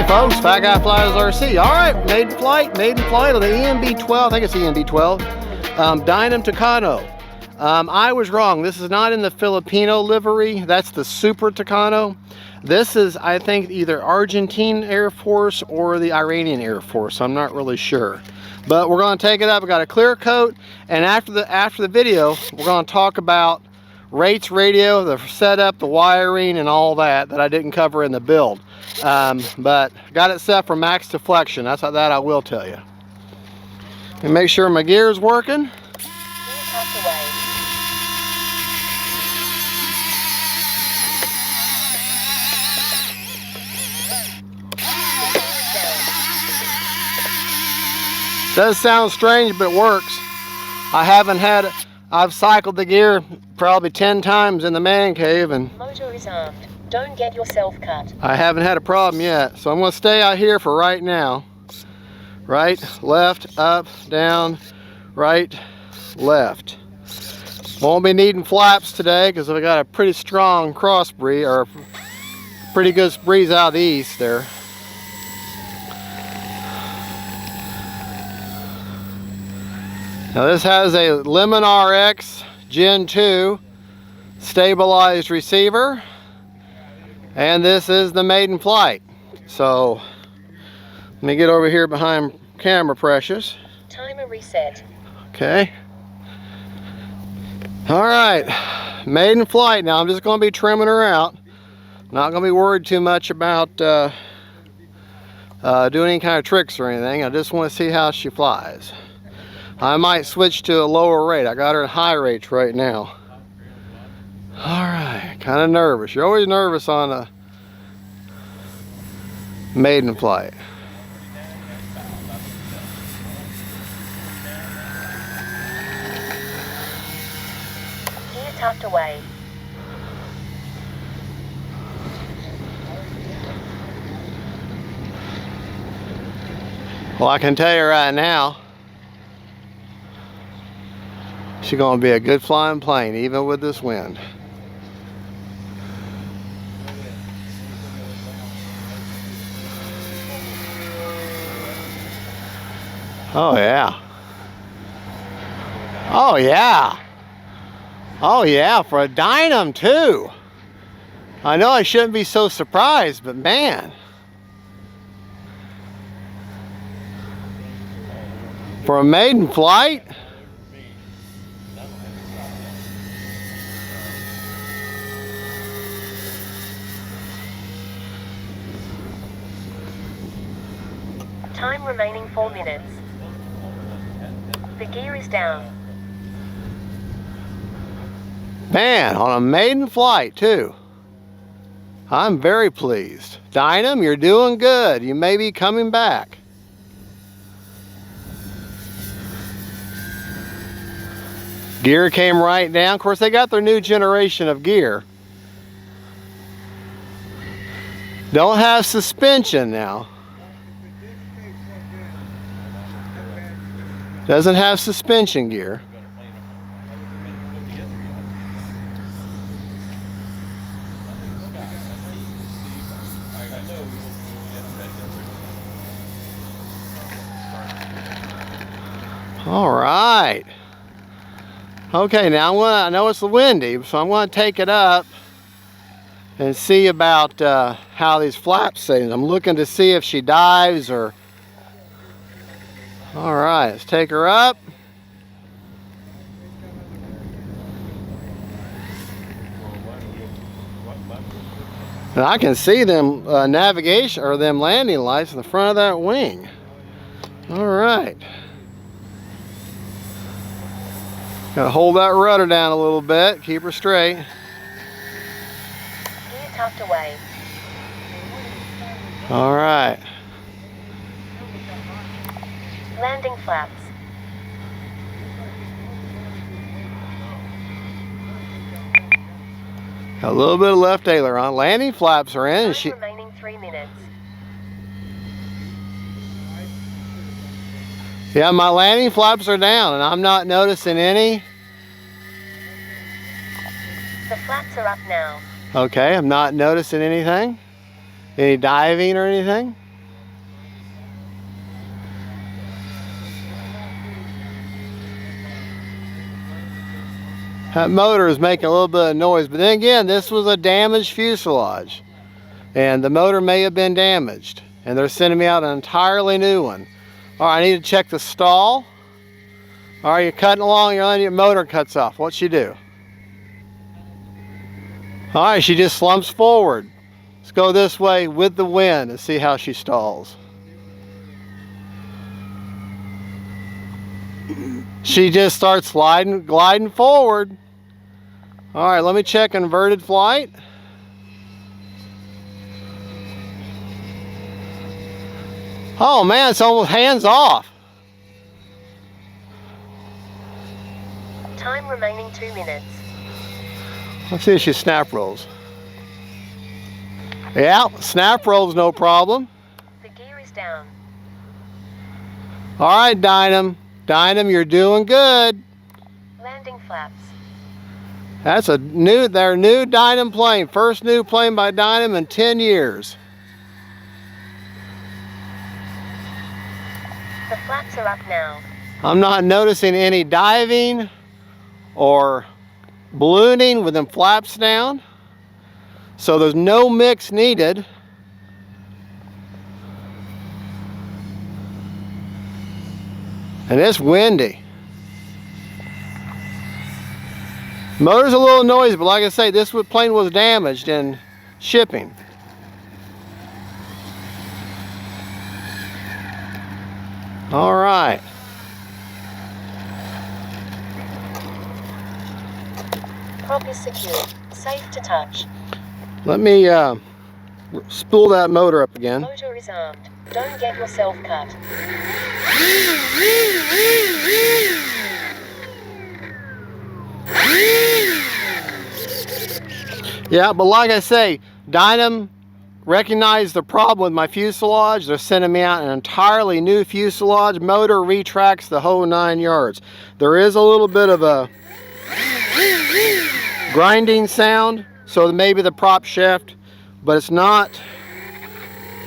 folks, Fat Guy Flies RC. Alright, maiden flight on the EMB-12, I think it's EMB-12, DYNAM TUCANO. I was wrong, this is not in the Filipino livery, that's the Super Tucano. This is, I think, either Argentine Air Force or the Iranian Air Force, I'm not really sure. But we're going to take it up, we got a clear coat, and after the video, we're going to talk about rates, radio, the setup, the wiring, and all that I didn't cover in the build. But got it set for max deflection. That I will tell you. And make sure my gear is working. Does sound strange, but it works. I've cycled the gear probably 10 times in the man cave, and motor is armed. Don't get yourself cut. I haven't had a problem yet, so I'm going to stay out here for right now. Right, left, up, down, right, left. Won't be needing flaps today because we got a pretty strong cross breeze, or pretty good breeze out of the east there. Now this has a Lemon RX Gen 2 stabilized receiver, and this is the maiden flight. So let me get over here behind camera, Precious. Timer reset. Okay. All right, maiden flight. Now I'm just going to be trimming her out. Not going to be worried too much about doing any kind of tricks or anything. I just want to see how she flies. I might switch to a lower rate. I got her at high rates right now. All right, kind of nervous. You're always nervous on a maiden flight. Gear tucked away. Well, I can tell you right now, she's going to be a good flying plane, even with this wind. Oh yeah. Oh yeah. Oh yeah, for a DYNAM too. I know I shouldn't be so surprised, but man. For a maiden flight? Time remaining 4 minutes. The gear is down. Man, on a maiden flight too. I'm very pleased. DYNAM, you're doing good. You may be coming back. Gear came right down. Of course, they got their new generation of gear. Don't have suspension now. Doesn't have suspension gear. All right. Okay, now I know it's windy, so I'm going to take it up and see about how these flaps say. I'm looking to see if she dives or... All right, let's take her up. And I can see them navigation or them landing lights in the front of that wing. All right. Gotta hold that rudder down a little bit, keep her straight. Gear tucked away. All right. Landing flaps. A little bit of left aileron. Landing flaps are in. Remaining 3 minutes. Yeah, my landing flaps are down and I'm not noticing any. The flaps are up now. Okay, I'm not noticing anything. Any diving or anything? That motor is making a little bit of noise, but then again, this was a damaged fuselage, and the motor may have been damaged, and they're sending me out an entirely new one. All right, I need to check the stall. All right, you're cutting along, your motor cuts off. What'd she do? All right, she just slumps forward. Let's go this way with the wind and see how she stalls. She just starts gliding forward. All right, let me check inverted flight. Oh man, it's almost hands off. Time remaining 2 minutes. Let's see if she snap rolls. Yeah, snap rolls no problem. The gear is down. All right, DYNAM. DYNAM, you're doing good. Landing flaps. That's their new DYNAM plane. First new plane by DYNAM in 10 years. The flaps are up now. I'm not noticing any diving or ballooning with them flaps down. So there's no mix needed. And it's windy. Motor's a little noisy, but like I say, this plane was damaged in shipping. All right. Prop is secured. Safe to touch. Let me spool that motor up again. Motor is armed. Don't get yourself cut. Yeah, but like I say, DYNAM recognized the problem with my fuselage. They're sending me out an entirely new fuselage. Motor retracts the whole 9 yards. There is a little bit of a grinding sound, so maybe the prop shaft, but it's not,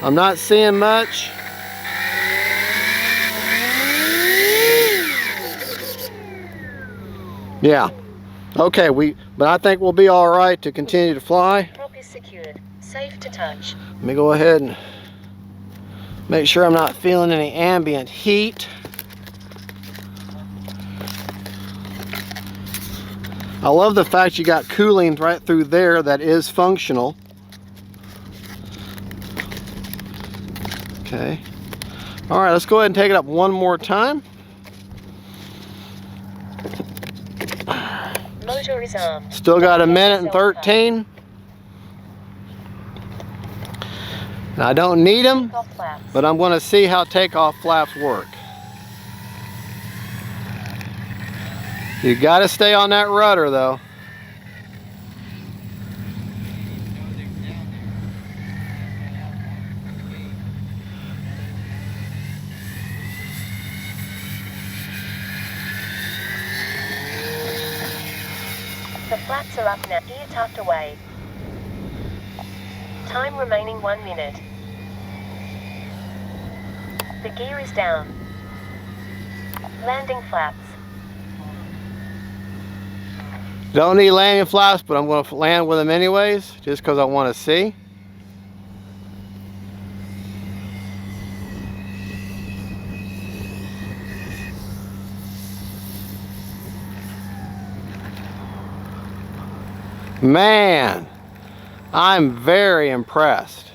I'm not seeing much. Yeah, okay, but I think we'll be all right to continue to fly. Prop is secured. Safe to touch. Let me go ahead and make sure I'm not feeling any ambient heat. I love the fact you got cooling right through there that is functional. Okay. All right, let's go ahead and take it up one more time. Motor is armed. Still got a minute and 13. Now, I don't need them, but I'm going to see how takeoff flaps work. You got to stay on that rudder though. The flaps are up now. Gear tucked away. Time remaining 1 minute. The gear is down. Landing flaps. Don't need landing flaps, but I'm going to land with them anyways, just because I want to see. Man, I'm very impressed.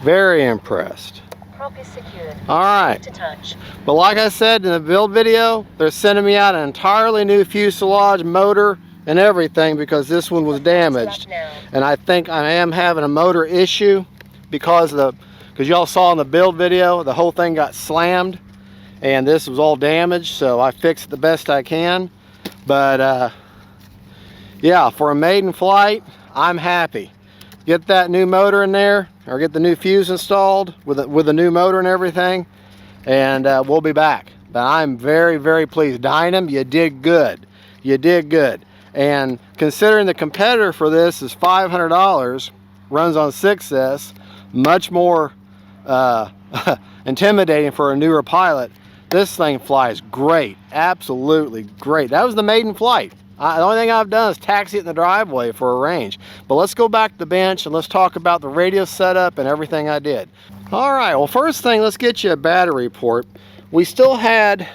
Very impressed. Prop is secured. All right. To touch. But like I said in the build video, they're sending me out an entirely new fuselage, motor, and everything because this one was damaged. And I think I am having a motor issue because y'all saw in the build video, the whole thing got slammed and this was all damaged, so I fixed it the best I can. But yeah, for a maiden flight, I'm happy. Get that new motor in there, or get the new fuse installed with the new motor and everything, and we'll be back. But I'm very, very pleased. DYNAM, you did good. You did good. And considering the competitor for this is $500, runs on 6S, much more intimidating for a newer pilot, this thing flies great, absolutely great. That was the maiden flight. The only thing I've done is taxi it in the driveway for a range. But let's go back to the bench and let's talk about the radio setup and everything I did. All right, well, first thing, let's get you a battery report. We still had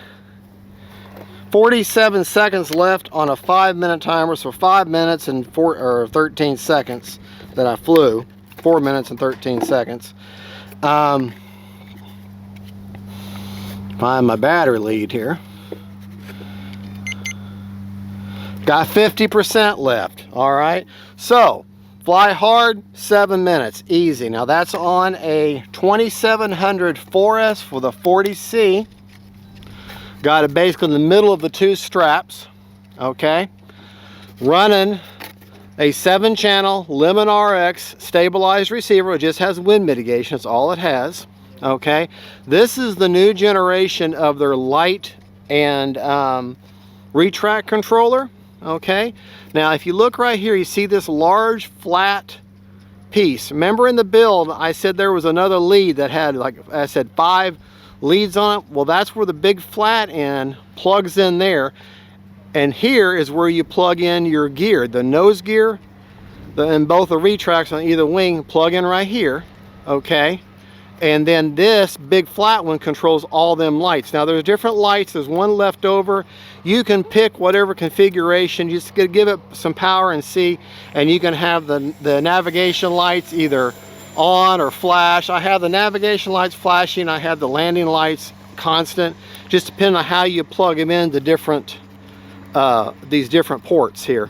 47 seconds left on a 5-minute timer, so 5 minutes and 13 seconds that I flew. 4 minutes and 13 seconds. Find my battery lead here. Got 50% left. All right, so fly hard, 7 minutes, easy. Now that's on a 2700 4S with a 40C. Got it basically in the middle of the two straps. Okay, running a 7-channel Lemon RX stabilized receiver. It just has wind mitigation. That's all it has. Okay, this is the new generation of their light and retract controller. Okay, now if you look right here, you see this large flat piece. Remember in the build I said there was another lead that had, like I said, 5 leads on it? Well, that's where the big flat end plugs in there, and here is where you plug in your gear. The nose gear and both the retracts on either wing plug in right here. Okay, and then this big flat one controls all them lights. Now there's different lights, there's one left over. You can pick whatever configuration, you just give it some power and see, and you can have the navigation lights either on or flash. I have the navigation lights flashing, I have the landing lights constant, just depending on how you plug them in the different these different ports here.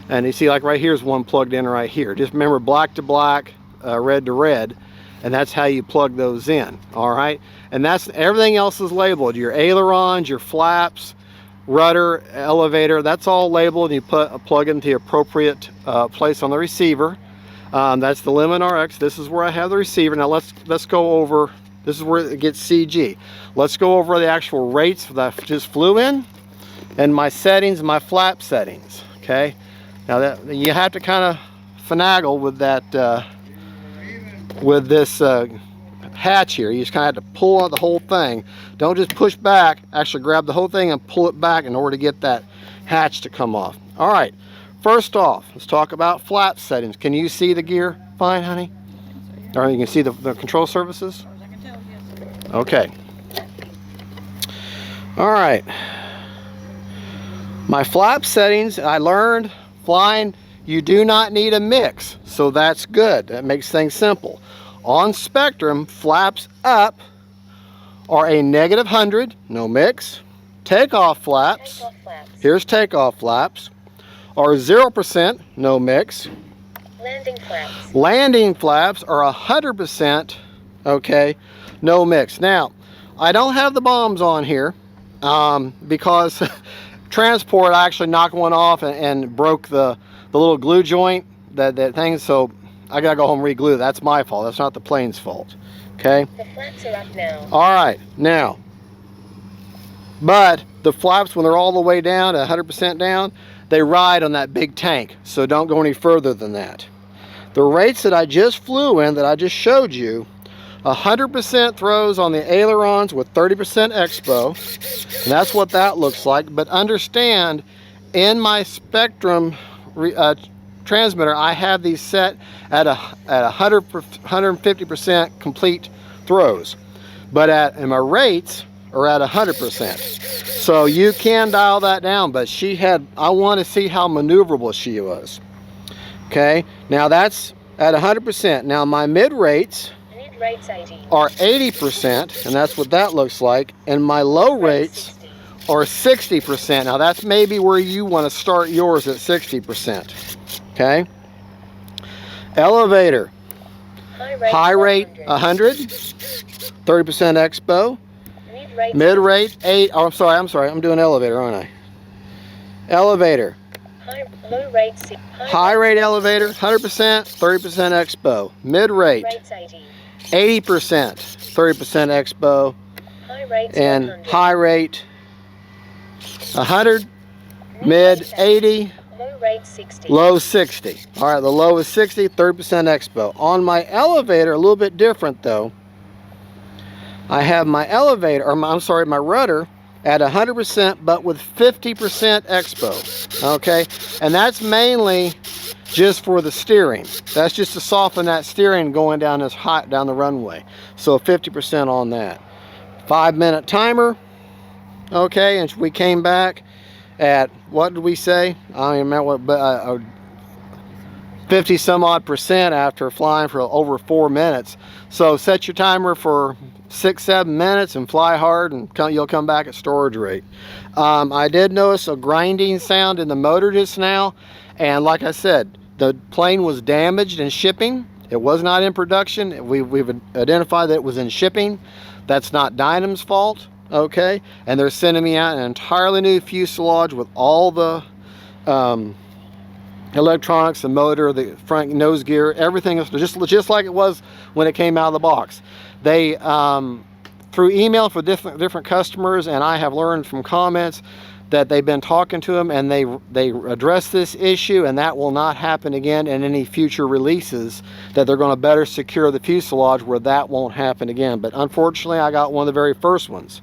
And you see, like right here is one plugged in right here. Just remember, black to black, red to red, and that's how you plug those in. All right, and that's everything else is labeled. Your ailerons, your flaps, rudder, elevator, that's all labeled, and you plug into the appropriate place on the receiver. That's the Lemon RX. This is where I have the receiver. Now let's go over, this is where it gets CG. Let's go over the actual rates that I just flew in and my settings, my flap settings. Okay, now that you have to kind of finagle with that with this hatch here. You just kind of have to pull out the whole thing. Don't just push back, actually grab the whole thing and pull it back in order to get that hatch to come off. All right, first off, let's talk about flap settings. Can you see the gear fine, honey? Or you can see the control surfaces? Okay. All right. My flap settings, I learned flying, you do not need a mix, so that's good. That makes things simple. On Spectrum, flaps up are a -100, no mix. Takeoff flaps, here's takeoff flaps, are 0%, no mix. Landing flaps are 100%, okay, no mix. Now, I don't have the bombs on here because transport, I actually knocked one off and broke the little glue joint, that thing, so I gotta go home and re-glue. That's my fault, that's not the plane's fault. Okay, The flaps are up now. all right, now, but the flaps, when they're all the way down, 100% down, they ride on that big tank, so don't go any further than that. The rates that I just flew in, that I just showed you, 100% throws on the ailerons with 30% expo, and that's what that looks like. But understand, in my Spectrum transmitter, I have these set at 150% complete throws, but and my rates are at 100%. So you can dial that down, but she had, I want to see how maneuverable she was. Okay, now that's at 100%. Now my mid rates are 80%, and that's what that looks like, and my low rates are 60%. Now that's maybe where you want to start yours, at 60%. Okay, elevator, high rate 100, 30% expo, mid rate 8. Oh, I'm sorry, I'm doing elevator, aren't I? Elevator, high rate elevator 100%, 30% expo, mid rate 80%, 30% expo, and high rate 100, mid 80, low 60. All right, the low is 60, 30% expo. On my elevator, a little bit different though. I have my elevator, or I'm sorry, my rudder at 100%, but with 50% expo, okay? And that's mainly just for the steering. That's just to soften that steering going down this hot down the runway. So 50% on that. 5-minute timer, okay? And we came back at, what did we say? I don't even remember what, but 50 some odd percent after flying for over 4 minutes. So set your timer for 6-7 minutes and fly hard, and you'll come back at storage rate. I did notice a grinding sound in the motor just now, and like I said, the plane was damaged in shipping. It was not in production. We've identified that it was in shipping. That's not DYNAM's fault, okay? And they're sending me out an entirely new fuselage with all the electronics, the motor, the front nose gear, everything is just like it was when it came out of the box. They through email for different customers, and I have learned from comments that they've been talking to them, and they address this issue, and that will not happen again in any future releases, that they're going to better secure the fuselage where that won't happen again. But unfortunately, I got one of the very first ones.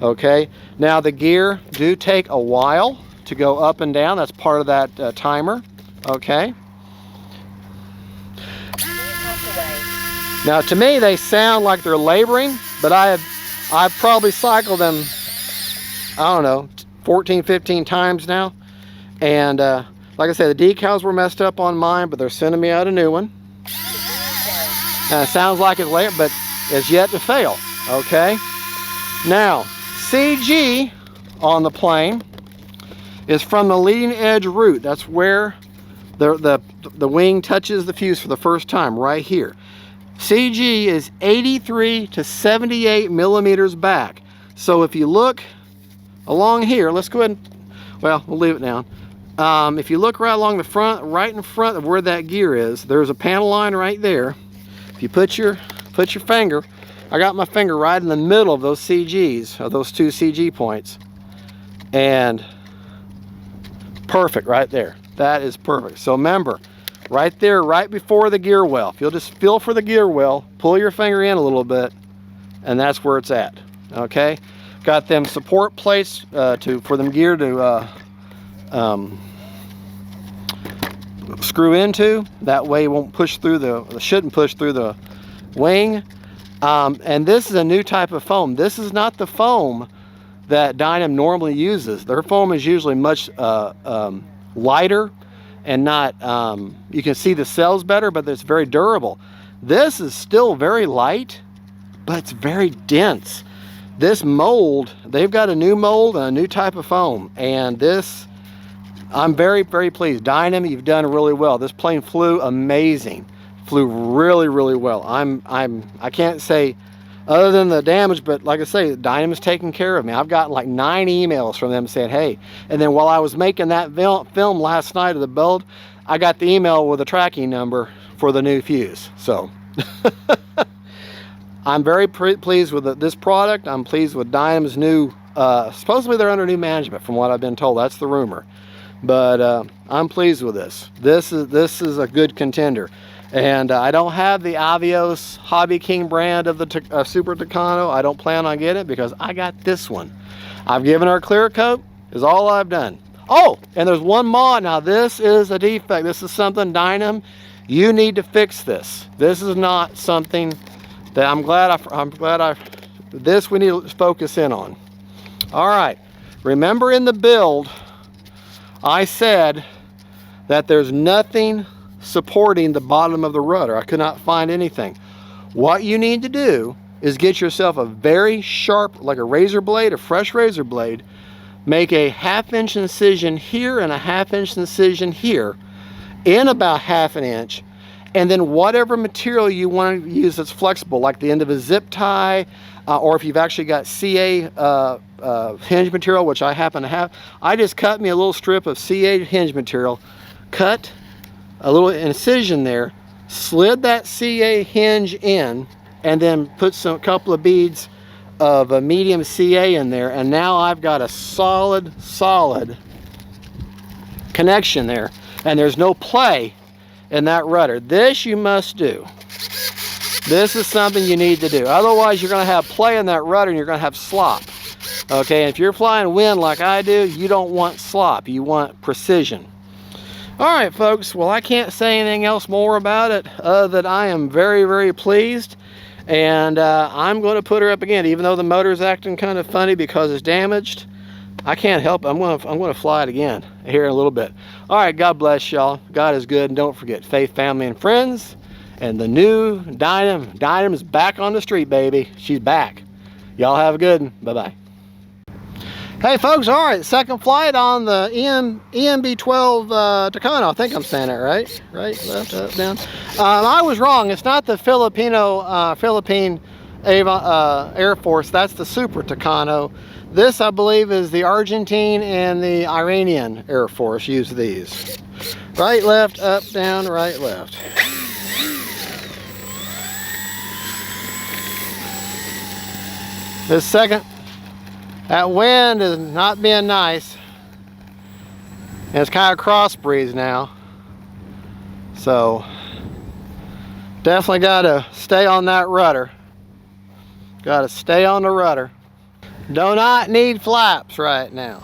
Okay, now the gear do take a while to go up and down. That's part of that timer. Okay. Now to me they sound like they're laboring, but I've probably cycled them, I don't know, 14-15 times now. And like I said, the decals were messed up on mine, but they're sending me out a new one. And it sounds like it's late, but it's yet to fail. Okay. Now CG on the plane is from the leading edge root. That's where the wing touches the fuse for the first time, right here. CG is 83 to 78 millimeters back. So if you look along here, let's go ahead and, well, we'll leave it down. If you look right along the front, right in front of where that gear is, there's a panel line right there. If you put your finger, I got my finger right in the middle of those CGs, of those two CG points, and perfect right there. That is perfect. So remember, right there, right before the gear well, if you'll just feel for the gear well, pull your finger in a little bit, and that's where it's at. Okay, got them support plates for them gear to screw into. That way it won't push through shouldn't push through the wing. And this is a new type of foam. This is not the foam that DYNAM normally uses. Their foam is usually much lighter and not, you can see the cells better, but it's very durable. This is still very light, but it's very dense. This mold, they've got a new mold and a new type of foam, and this, I'm very, very pleased. DYNAM, you've done really well. This plane flew amazing. Flew really, really well. I can't say other than the damage, but like I say, DYNAM is taking care of me. I've gotten like 9 emails from them saying, hey, and then while I was making that film last night of the build, I got the email with a tracking number for the new fuse. So I'm very pleased with this product. I'm pleased with DYNAM's new, supposedly they're under new management from what I've been told. That's the rumor. But I'm pleased with this. This is a good contender. And I don't have the Avios Hobby King brand of the Super Tucano. I don't plan on getting it because I got this one. I've given her a clear coat, is all I've done. Oh, and there's one mod. Now this is a defect. This is something, DYNAM, you need to fix this. This is not something that this we need to focus in on. All right, remember in the build, I said that there's nothing supporting the bottom of the rudder. I could not find anything. What you need to do is get yourself a very sharp, like a razor blade, a fresh razor blade, make a 1/2 inch incision here and a 1/2 inch incision here in about 1/2 inch, and then whatever material you want to use that's flexible, like the end of a zip tie, or if you've actually got CA hinge material, which I happen to have, I just cut me a little strip of CA hinge material, cut a little incision there, slid that CA hinge in, and then put a couple of beads of a medium CA in there, and now I've got a solid connection there, and there's no play in that rudder. This you must do. This is something you need to do. Otherwise, you're going to have play in that rudder and you're going to have slop. Okay, if you're flying wind like I do, you don't want slop. You want precision. All right, folks. Well, I can't say anything else more about it other than I am very, very pleased. And I'm going to put her up again, even though the motor's acting kind of funny because it's damaged. I can't help it. I'm going to fly it again here in a little bit. All right, God bless y'all. God is good. And don't forget, faith, family, and friends. And the new DYNAM. DYNAM is back on the street, baby. She's back. Y'all have a good one. Bye-bye. Hey, folks. All right, second flight on the EMB-312 TUCANO. I think I'm saying it right. Right, left, up, down. I was wrong. It's not the Philippine Air Force. That's the Super TUCANO. This, I believe, is the Argentine and the Iranian Air Force use these. Right, left, up, down, right, left. This second, that wind is not being nice. And it's kind of cross breeze now. So, definitely got to stay on that rudder. Got to stay on the rudder. Do not need flaps right now.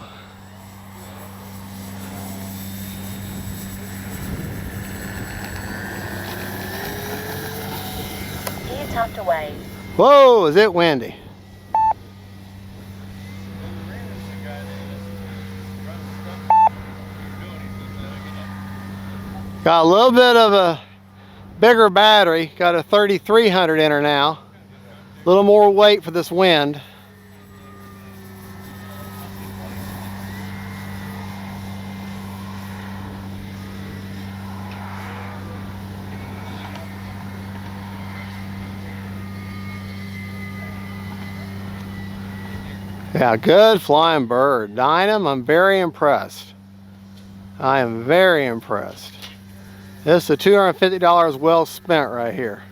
Tucked away. Whoa, is it windy? Got a little bit of a bigger battery. Got a 3300 in her now. A little more weight for this wind. Yeah, good flying bird. DYNAM, I'm very impressed. I am very impressed. This is $250 well spent right here.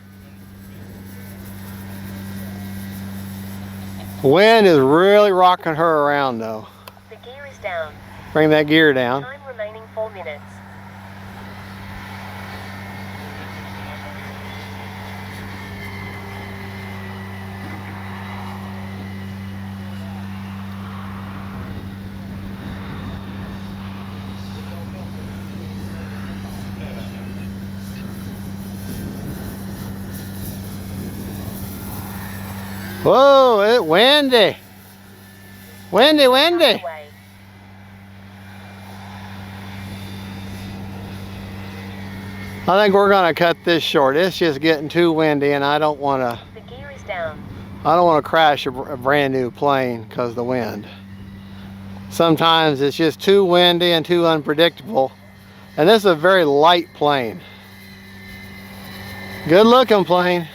Wind is really rocking her around though. The gear is down. Bring that gear down. Time remaining 4 minutes. Whoa, it's windy. Windy, windy. Away. I think we're gonna cut this short. It's just getting too windy and I don't wanna The gear is down. I don't want to crash a brand new plane because of the wind. Sometimes it's just too windy and too unpredictable. And this is a very light plane. Good looking plane.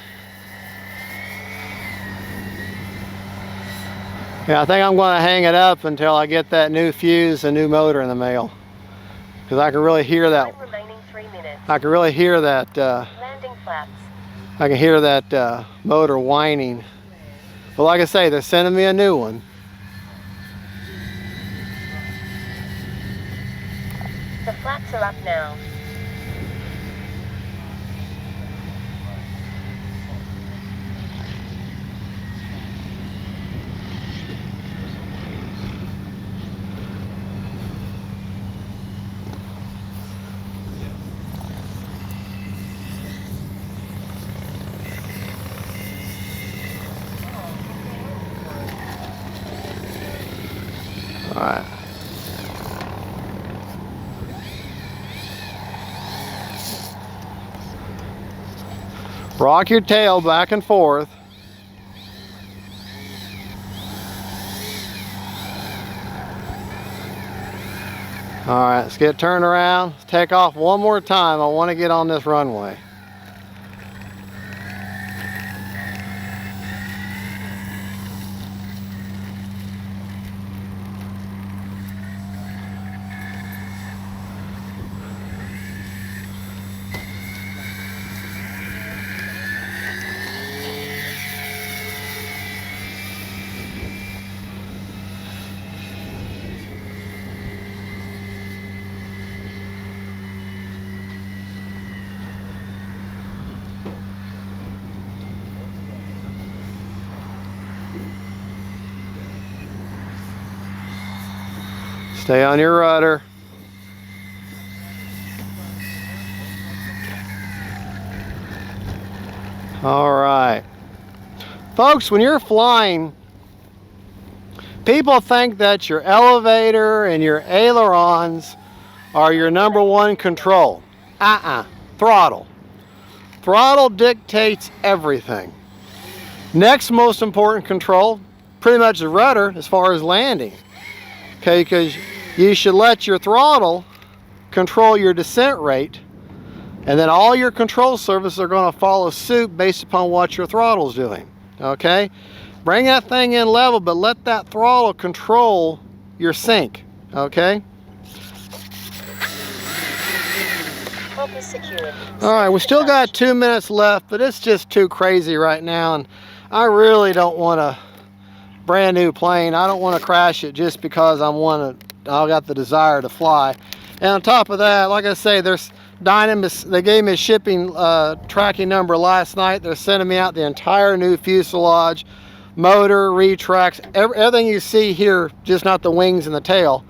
Yeah, I think I'm going to hang it up until I get that new fuse and new motor in the mail. Because I can really hear that. Time remaining 3 minutes. I can really hear that. Landing flaps. I can hear that motor whining. But like I say, they're sending me a new one. The flaps are up now. All right. Rock your tail back and forth. All right, let's get turned around. Let's take off one more time. I want to get on this runway. Stay on your rudder. All right. Folks, when you're flying, people think that your elevator and your ailerons are your #1 control. Throttle. Throttle dictates everything. Next most important control, pretty much the rudder as far as landing. Okay, because you should let your throttle control your descent rate, and then all your control surfaces are going to follow suit based upon what your throttle's doing. Okay, bring that thing in level, but let that throttle control your sink. Okay. All right, we still got 2 minutes left, but it's just too crazy right now, and I really don't want a brand new plane. I don't want to crash it just because I got the desire to fly. And on top of that, like I say, there's DYNAM. They gave me a shipping tracking number last night. They're sending me out the entire new fuselage, motor, retracts, everything you see here, just not the wings and the tail.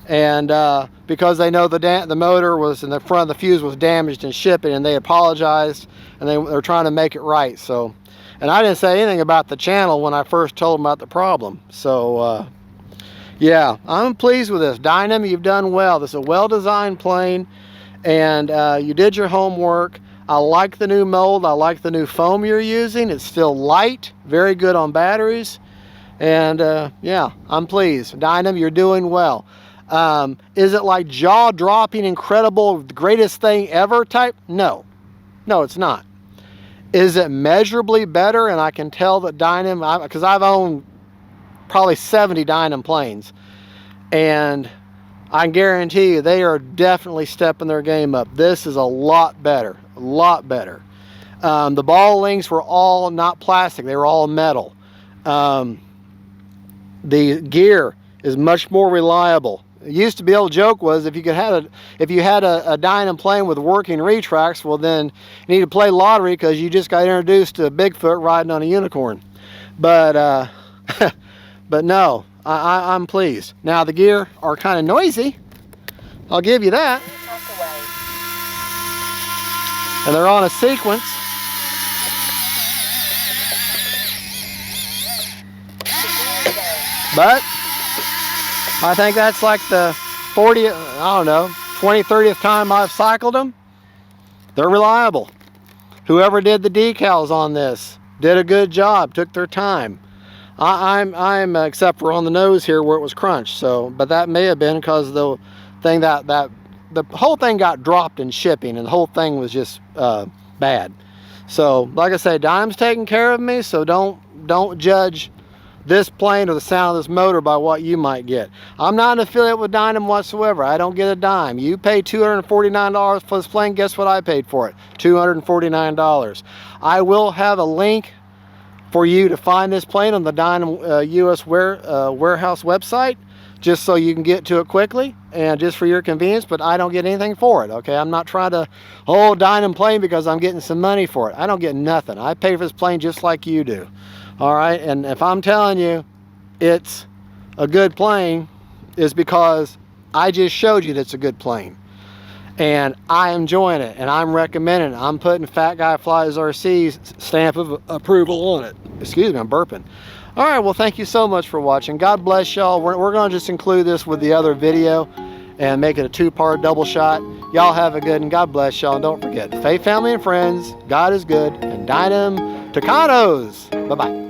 And because they know the motor was in the front of the fuse was damaged in shipping, and they apologized, and they're trying to make it right. So, and I didn't say anything about the channel when I first told them about the problem. So yeah, I'm pleased with this. DYNAM, you've done well. This is a well-designed plane, and you did your homework. I like the new mold. I like the new foam you're using. It's still light, very good on batteries, and yeah, I'm pleased. DYNAM, you're doing well. Is it like jaw-dropping, incredible, greatest thing ever type? No, it's not. Is it measurably better? And I can tell that DYNAM, because I've owned probably 70 DYNAM planes, and I guarantee you they are definitely stepping their game up. This is a lot better, a lot better. The ball links were all not plastic, they were all metal. The gear is much more reliable. It used to be, old joke was, if you had a DYNAM plane with working retracts, well then you need to play lottery because you just got introduced to Bigfoot riding on a unicorn. But but no, I'm pleased. Now the gear are kind of noisy, I'll give you that, and they're on a sequence. But I think that's like the 40th, I don't know, 20th, 30th time I've cycled them. They're reliable. Whoever did the decals on this did a good job, took their time. I'm except for on the nose here where it was crunched. So, but that may have been because the thing the whole thing got dropped in shipping, and the whole thing was just bad. So, like I say, DYNAM's taking care of me. So don't judge this plane or the sound of this motor by what you might get. I'm not an affiliate with DYNAM whatsoever. I don't get a dime. You pay $249 for this plane. Guess what I paid for it? $249. I will have a link for you to find this plane on the DYNAM US warehouse website, just so you can get to it quickly and just for your convenience, but I don't get anything for it, okay? I'm not trying to hold DYNAM plane because I'm getting some money for it. I don't get nothing. I pay for this plane just like you do. All right, and if I'm telling you it's a good plane, it's because I just showed you that it's a good plane. And I'm enjoying it, and I'm recommending it. I'm putting Fat Guy Flies RC's stamp of approval on it. Excuse me, I'm burping. All right, well, thank you so much for watching. God bless y'all. We're going to just include this with the other video and make it a two-part double shot. Y'all have a good, and God bless y'all. And don't forget, faith, family, and friends, God is good, and DYNAM TUCANOs. Bye-bye.